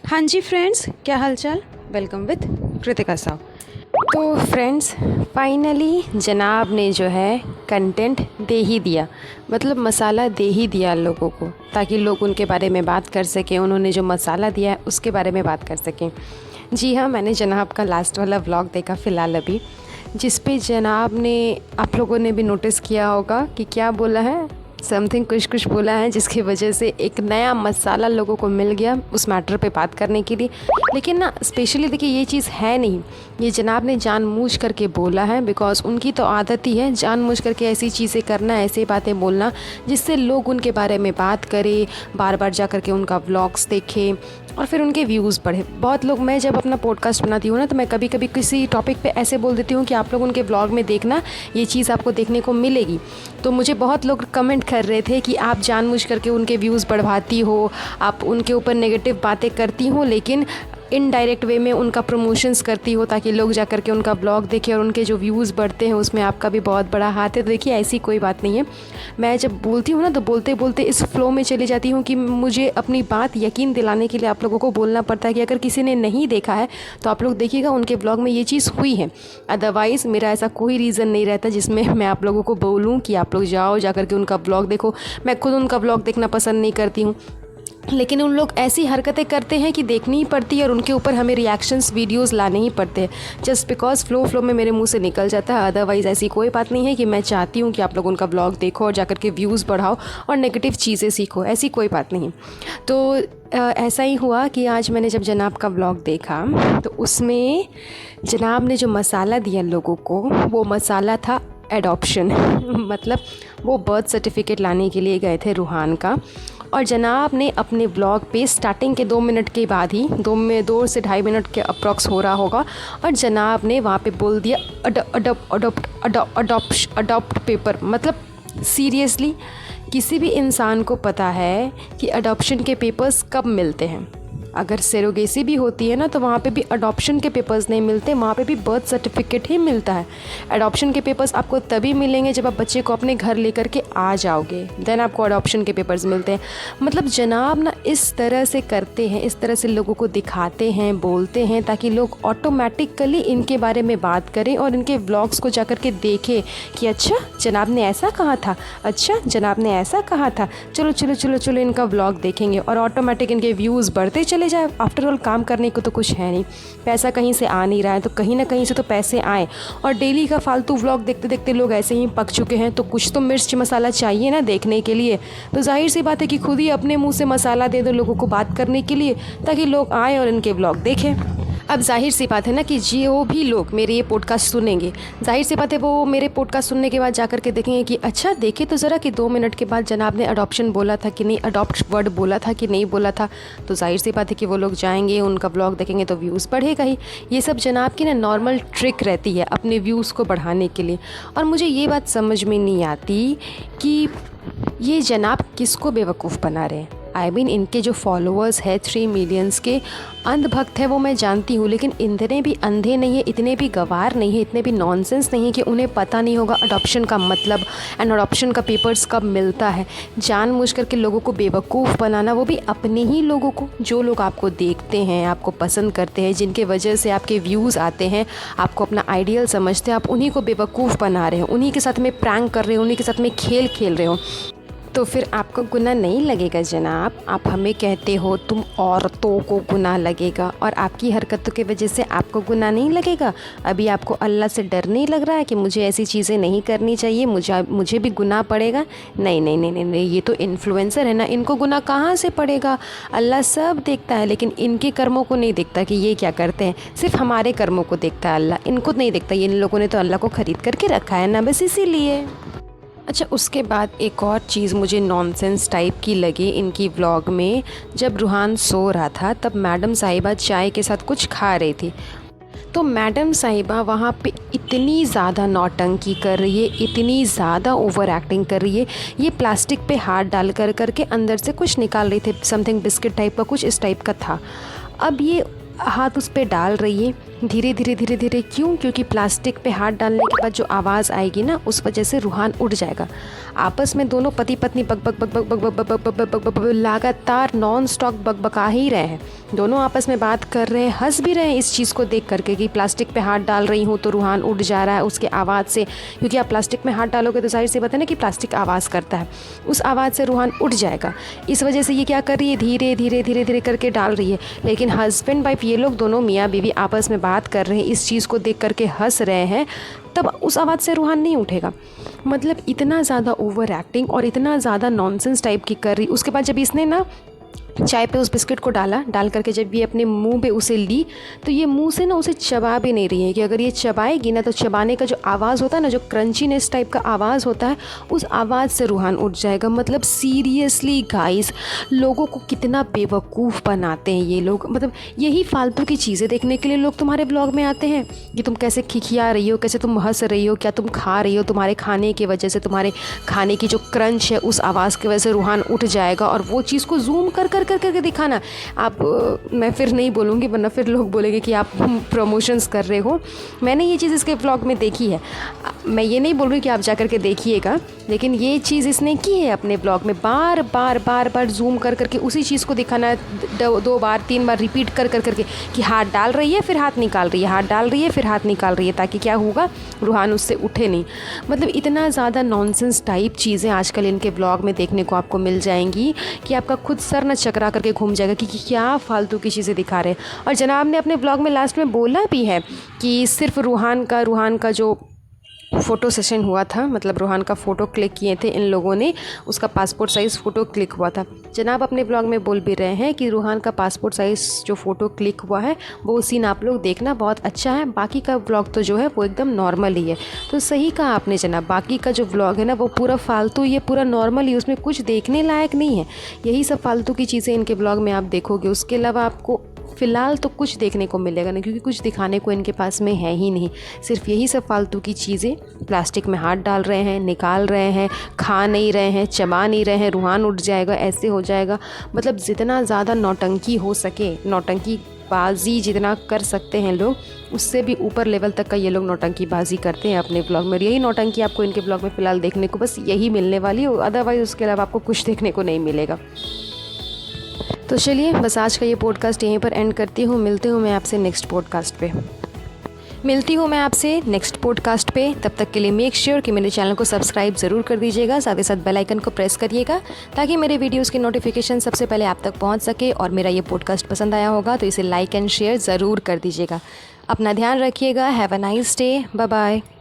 हाँ जी फ्रेंड्स, क्या हालचाल। Welcome with Kritika Sao. तो फ्रेंड्स, फाइनली जनाब ने जो है कंटेंट दे ही दिया, मतलब मसाला दे ही दिया लोगों को, ताकि लोग उनके बारे में बात कर सकें। उन्होंने जो मसाला दिया है उसके बारे में बात कर सकें। जी हाँ, मैंने जनाब का लास्ट वाला व्लॉग देखा फ़िलहाल अभी, जिस पे जनाब ने, आप लोगों ने भी नोटिस किया होगा कि क्या बोला है, समथिंग कुछ बोला है, जिसकी वजह से एक नया मसाला लोगों को मिल गया उस मैटर पे बात करने के लिए। लेकिन ना स्पेशली देखिए, ये चीज़ है नहीं, ये जनाब ने जानबूझ करके बोला है, बिकॉज़ उनकी तो आदत ही है जानबूझ करके ऐसी चीज़ें करना, ऐसी बातें बोलना जिससे लोग उनके बारे में बात करें, बार बार जा करके उनका व्लॉग्स देखें और फिर उनके व्यूज़ बढ़े। बहुत लोग, मैं जब अपना पॉडकास्ट बनाती हूँ ना, तो मैं कभी कभी किसी टॉपिक पे ऐसे बोल देती हूँ कि आप लोग उनके व्लॉग में देखना, ये चीज़ आपको देखने को मिलेगी। तो मुझे बहुत लोग कमेंट कर रहे थे कि आप जानबूझ करके उनके व्यूज़ बढ़वाती हो, आप उनके ऊपर नेगेटिव बातें करती हो, लेकिन इनडायरेक्ट वे में उनका प्रमोशंस करती हो ताकि लोग जा करके उनका ब्लॉग देखें और उनके जो व्यूज़ बढ़ते हैं उसमें आपका भी बहुत बड़ा हाथ है। तो देखिए, ऐसी कोई बात नहीं है। मैं जब बोलती हूँ ना, तो बोलते बोलते इस फ्लो में चली जाती हूँ कि मुझे अपनी बात यकीन दिलाने के लिए आप लोगों को बोलना पड़ता है कि अगर किसी ने नहीं देखा है तो आप लोग देखिएगा, उनके ब्लॉग में ये चीज़ हुई है। अदरवाइज़ मेरा ऐसा कोई रीज़न नहीं रहता जिसमें मैं आप लोगों को बोलूँ कि आप लोग जाओ जा करके उनका ब्लॉग देखो। मैं खुद उनका ब्लॉग देखना पसंद नहीं करती हूँ, लेकिन उन लोग ऐसी हरकतें करते हैं कि देखनी ही पड़ती है और उनके ऊपर हमें रिएक्शंस वीडियोस लाने ही पड़ते हैं, जस्ट बिकॉज फ्लो में मेरे मुंह से निकल जाता है। अदरवाइज़ ऐसी कोई बात नहीं है कि मैं चाहती हूँ कि आप लोग उनका ब्लॉग देखो और जाकर के व्यूज़ बढ़ाओ और नेगेटिव चीज़ें सीखो, ऐसी कोई बात नहीं। तो ऐसा ही हुआ कि आज मैंने जब जनाब का ब्लॉग देखा तो उसमें जनाब ने जो मसाला दिया लोगों को, वो मसाला था एडॉप्शन। मतलब वो बर्थ सर्टिफिकेट लाने के लिए गए थे रूहान का, और जनाब ने अपने ब्लॉग पे स्टार्टिंग के 2 मिनट के बाद ही, 2 से 2.5 मिनट के अप्रॉक्स हो रहा होगा, और जनाब ने वहाँ पे बोल दिया अडॉप्ट पेपर। मतलब सीरियसली, किसी भी इंसान को पता है कि अडॉप्शन के पेपर्स कब मिलते हैं। अगर सेरोगेसी भी होती है ना, तो वहाँ पे भी अडॉप्शन के पेपर्स नहीं मिलते, वहाँ पे भी बर्थ सर्टिफिकेट ही मिलता है। अडॉप्शन के पेपर्स आपको तभी मिलेंगे जब आप बच्चे को अपने घर लेकर के आ जाओगे, देन आपको अडॉप्शन के पेपर्स मिलते हैं। मतलब जनाब ना इस तरह से करते हैं, इस तरह से लोगों को दिखाते हैं, बोलते हैं, ताकि लोग ऑटोमेटिकली इनके बारे में बात करें और इनके व्लॉग्स को जाकर के देखें कि अच्छा जनाब ने ऐसा कहा था, अच्छा जनाब ने ऐसा कहा था, चलो चलो चलो चलो इनका व्लॉग देखेंगे, और ऑटोमेटिक इनके व्यूज़ बढ़ते चले जाए। आफ्टर ऑल काम करने को तो कुछ है नहीं, पैसा कहीं से आ नहीं रहा है, तो कहीं ना कहीं से तो पैसे आए। और डेली का फालतू व्लॉग देखते देखते लोग ऐसे ही पक चुके हैं, तो कुछ तो मिर्च मसाला चाहिए ना देखने के लिए। तो जाहिर सी बात है कि खुद ही अपने मुंह से मसाला दे दो लोगों को बात करने के लिए, ताकि लोग आए और इनके व्लॉग देखें। अब जाहिर सी बात है ना कि जो भी लोग मेरे ये पॉडकास्ट सुनेंगे, जाहिर सी बात है वो मेरे पॉडकास्ट सुनने के बाद जाकर के देखेंगे कि अच्छा देखे तो ज़रा कि 2 मिनट के बाद जनाब ने अडॉप्शन बोला था कि नहीं, अडॉप्ट वर्ड बोला था कि नहीं बोला था। तो जाहिर सी बात है कि वो लोग जाएंगे, उनका ब्लॉग देखेंगे तो व्यूज़ बढ़ेगा ही। ये सब जनाब की ना नॉर्मल ट्रिक रहती है अपने व्यूज़ को बढ़ाने के लिए। और मुझे ये बात समझ में नहीं आती कि ये जनाब किसको बेवकूफ़ बना रहे हैं। आई मीन इनके जो फॉलोअर्स है 3 मिलियंस के अंधभक्त है, वो मैं जानती हूँ, लेकिन इतने भी अंधे नहीं है, इतने भी गवार नहीं है, इतने भी नॉनसेंस नहीं है कि उन्हें पता नहीं होगा अडॉप्शन का मतलब एंड अडॉप्शन का पेपर्स कब मिलता है। जानबूझ करके लोगों को बेवकूफ़ बनाना, वो भी अपने ही लोगों को, जो लोग आपको देखते हैं, आपको पसंद करते हैं, जिनके वजह से आपके व्यूज़ आते हैं, आपको अपना आइडियल समझते हैं, आप उन्हीं को बेवकूफ़ बना रहे हो, उन्हीं के साथ में प्रैंक कर रहे हो, उन्हीं के साथ में खेल खेल रहे हो। तो फिर आपको गुनाह नहीं लगेगा जनाब? आप हमें कहते हो तुम औरतों को गुनाह लगेगा, और आपकी हरकतों की वजह से आपको गुनाह नहीं लगेगा? अभी आपको अल्लाह से डर नहीं लग रहा है कि मुझे ऐसी चीज़ें नहीं करनी चाहिए, मुझे भी गुनाह पड़ेगा? नहीं नहीं नहीं नहीं नहीं, ये तो इन्फ्लुएंसर है ना, इनको गुनाह कहाँ से पड़ेगा? अल्लाह सब देखता है, लेकिन इनके कर्मों को नहीं देखता कि ये क्या करते हैं। सिर्फ हमारे कर्मों को देखता है अल्लाह, इनको नहीं देखता। इन लोगों ने तो अल्लाह को ख़रीद करके रखा है ना, बस इसीलिए। अच्छा, उसके बाद एक और चीज़ मुझे नॉनसेंस टाइप की लगी इनकी व्लॉग में। जब रूहान सो रहा था तब मैडम साहिबा चाय के साथ कुछ खा रही थी, तो मैडम साहिबा वहाँ पे इतनी ज़्यादा नौटंकी कर रही है, इतनी ज़्यादा ओवर एक्टिंग कर रही है। ये प्लास्टिक पे हाथ डाल कर करके अंदर से कुछ निकाल रही थी, समथिंग बिस्किट टाइप का, कुछ इस टाइप का था। अब ये हाथ उस पे डाल रही है, धीरे धीरे धीरे धीरे क्यों? क्योंकि प्लास्टिक पे हाथ डालने के बाद जो आवाज़ आएगी ना, उस वजह से रूहान उठ जाएगा। आपस में दोनों पति पत्नी बक बक बक बक बक बक बक बक बक बक बक लगातार नॉन स्टॉप बकबका ही रहे हैं। दोनों आपस में बात कर रहे हैं, हंस भी रहे हैं इस चीज़ को देख करके कि प्लास्टिक पे हाथ डाल रही हूँ तो रूहान उठ जा रहा है उसके आवाज़ से। क्योंकि आप प्लास्टिक में हाथ डालोगे तो जाहिर सी बात है ना कि प्लास्टिक आवाज़ करता है, उस आवाज़ से रूहान उठ जाएगा। इस वजह से ये क्या कर रही है, धीरे धीरे धीरे धीरे करके डाल रही है। लेकिन हस्बैंड वाइफ ये लोग दोनों मियाँ बीवी आपस में बात कर रहे हैं, इस चीज़ को देख करके हंस रहे हैं, तब उस आवाज़ से रूहान नहीं उठेगा। मतलब इतना ज़्यादा ओवर एक्टिंग और इतना ज़्यादा नॉनसेंस टाइप की कर रही। उसके बाद जब इसने ना चाय पे उस बिस्किट को डाल करके जब ये अपने मुंह पे उसे ली, तो ये मुंह से ना उसे चबा भी नहीं रही है कि अगर ये चबाएगी ना तो चबाने का जो आवाज़ होता है ना, जो क्रंचीनेस टाइप का आवाज़ होता है, उस आवाज़ से रूहान उठ जाएगा। मतलब सीरियसली गाइस, लोगों को कितना बेवकूफ़ बनाते हैं ये लोग। मतलब यही फालतू की चीज़ें देखने के लिए लोग तुम्हारे ब्लॉग में आते हैं कि तुम कैसे खिखिया रही हो, कैसे तुम हंस रही हो, क्या तुम खा रही हो, तुम्हारे खाने की वजह से, तुम्हारे खाने की जो क्रंच है उस आवाज़ की वजह से रूहान उठ जाएगा। और वो चीज़ को जूम कर करके दिखाना। आप मैं फिर नहीं बोलूँगी वरना फिर लोग बोलेंगे कि आप प्रमोशंस कर रहे हो। मैंने ये चीज़ इसके व्लॉग में देखी है, मैं ये नहीं बोल रही कि आप जा कर के देखिएगा, लेकिन ये चीज़ इसने की है अपने ब्लॉग में। बार बार जूम कर करके उसी चीज़ को दिखाना, 2 बार 3 बार रिपीट कर करके कि हाथ डाल रही है फिर हाथ निकाल रही है, हाथ डाल रही है फिर हाथ निकाल रही है, ताकि क्या होगा, रूहान उससे उठे नहीं। मतलब इतना ज़्यादा नॉनसेंस टाइप चीज़ें आजकल इनके ब्लॉग में देखने को आपको मिल जाएंगी कि आपका खुद सर न चकरा करके घूम जाएगा कि क्या फालतू की चीज़ें दिखा रहे हैं। और जनाब ने अपने ब्लॉग में लास्ट में बोला भी है कि सिर्फ रूहान का जो फ़ोटो सेशन हुआ था, मतलब रूहान का फ़ोटो क्लिक किए थे इन लोगों ने, उसका पासपोर्ट साइज़ फ़ोटो क्लिक हुआ था। जनाब अपने ब्लॉग में बोल भी रहे हैं कि रूहान का पासपोर्ट साइज़ जो फ़ोटो क्लिक हुआ है वो सीन आप लोग देखना, बहुत अच्छा है। बाकी का ब्लॉग तो जो है वो एकदम नॉर्मल ही है। तो सही कहा आपने जनाब, बाकी का जो ब्लॉग है ना वो पूरा फालतू, ये पूरा नॉर्मल ही, उसमें कुछ देखने लायक नहीं है। यही सब फालतू की चीज़ें इनके ब्लॉग में आप देखोगे, उसके अलावा आपको फ़िलहाल तो कुछ देखने को मिलेगा नहीं, क्योंकि कुछ दिखाने को इनके पास में है ही नहीं। सिर्फ यही सब फालतू की चीज़ें, प्लास्टिक में हाथ डाल रहे हैं, निकाल रहे हैं, खा नहीं रहे हैं, चबा नहीं रहे हैं, रूहान उठ जाएगा, ऐसे हो जाएगा। मतलब जितना ज़्यादा नौटंकी हो सके, नौटंकी बाजी जितना कर सकते हैं लोग, उससे भी ऊपर लेवल तक का ये लोग नौटंकी बाजी करते हैं अपने ब्लॉग में। यही नौटंकी आपको इनके ब्लॉग में फ़िलहाल देखने को बस यही मिलने वाली है, अदरवाइज़ उसके अलावा आपको कुछ देखने को नहीं मिलेगा। तो चलिए बस आज का ये पॉडकास्ट यहीं पर एंड करती हूँ। मिलती हूँ मैं आपसे नेक्स्ट पॉडकास्ट पे। तब तक के लिए मेक श्योर कि मेरे चैनल को सब्सक्राइब ज़रूर कर दीजिएगा, साथ ही साथ बेल आइकन को प्रेस करिएगा ताकि मेरे वीडियोस की नोटिफिकेशन सबसे पहले आप तक पहुंच सके। और मेरा ये पॉडकास्ट पसंद आया होगा तो इसे लाइक एंड शेयर ज़रूर कर दीजिएगा। अपना ध्यान रखिएगा। Have a nice day. Bye bye.